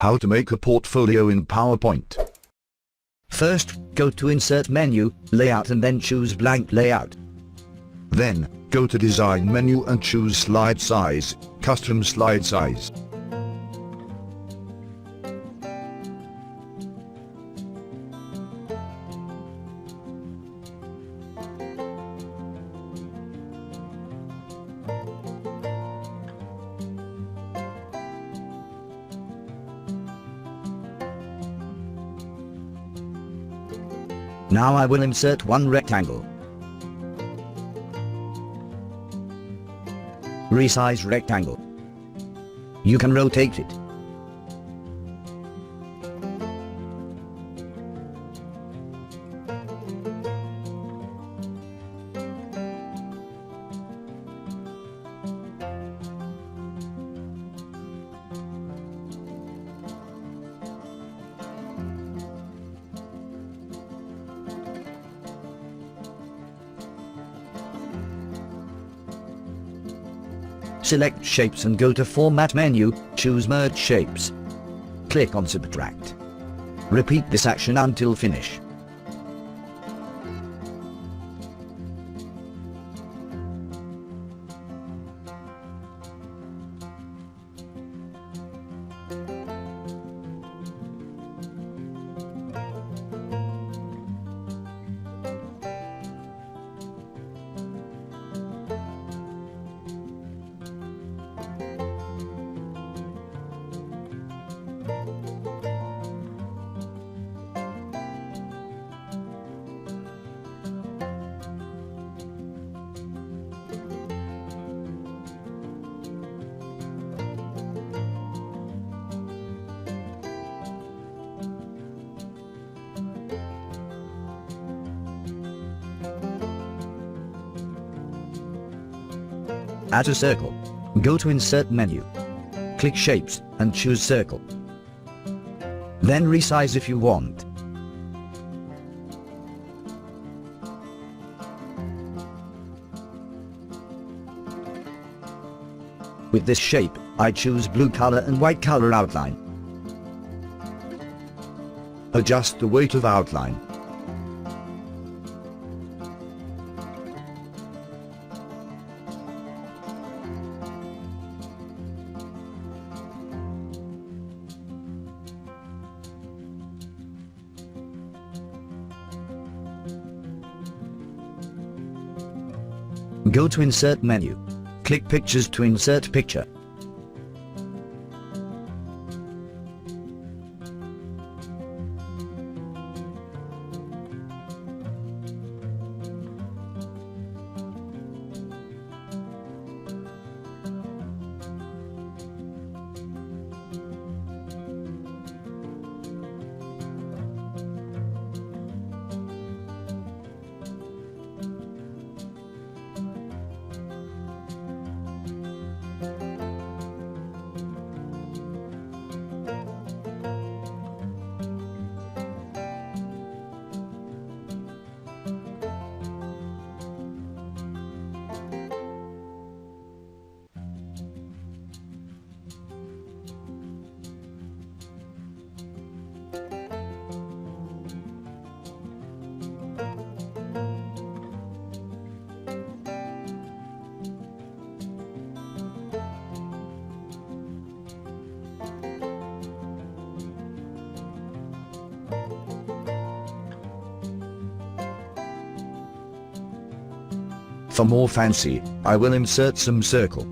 How to make a portfolio in PowerPoint. First, go to Insert menu, Layout and then choose Blank Layout. Then, go to Design menu and choose Slide Size, Custom Slide Size. Now I will insert one rectangle. Resize rectangle. You can rotate it. Select Shapes and go to Format menu, choose Merge Shapes. Click on Subtract. Repeat this action until finish. Add a circle. Go to Insert menu. Click Shapes and choose Circle. Then resize if you want. With this shape, I choose blue color and white color outline. Adjust the weight of outline. Go to Insert menu. Click Pictures to insert picture. For more fancy, I will insert some circle.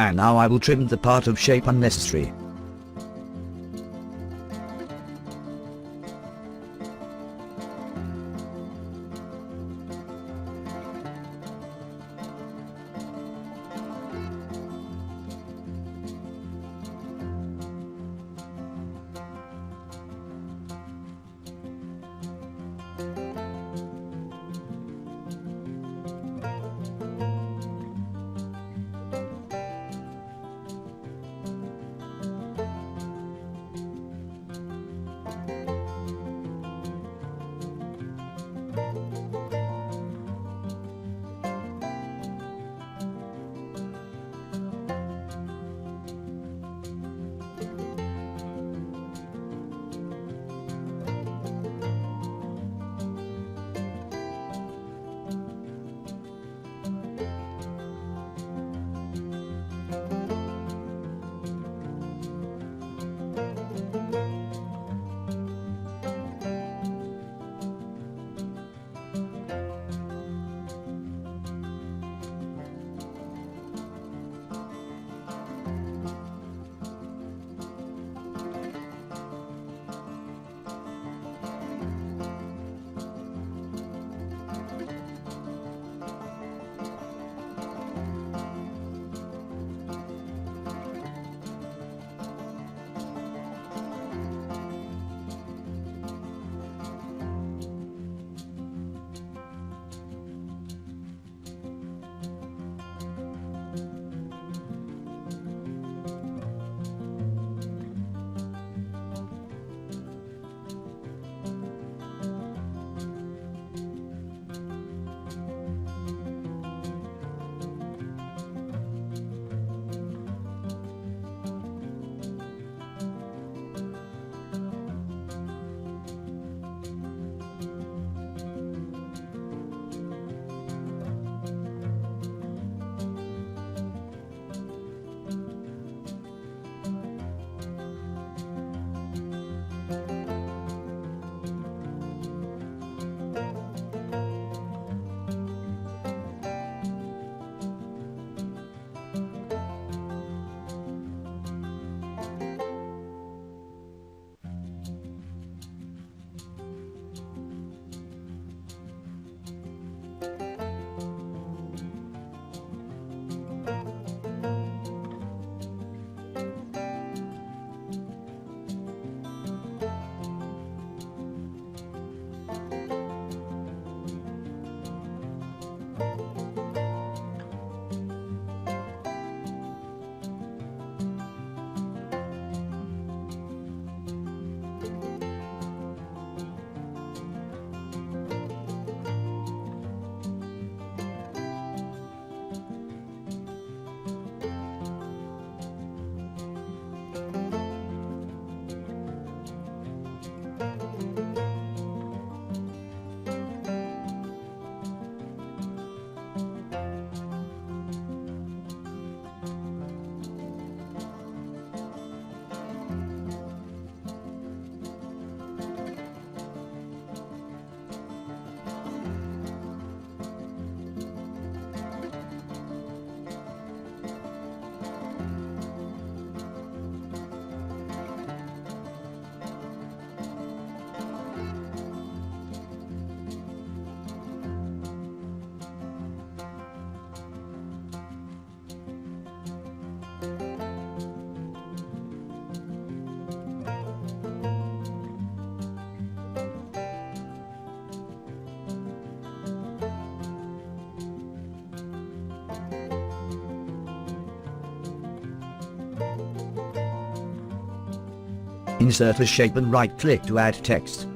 And now I will trim the part of shape unnecessary. Insert a shape and right-click to add text.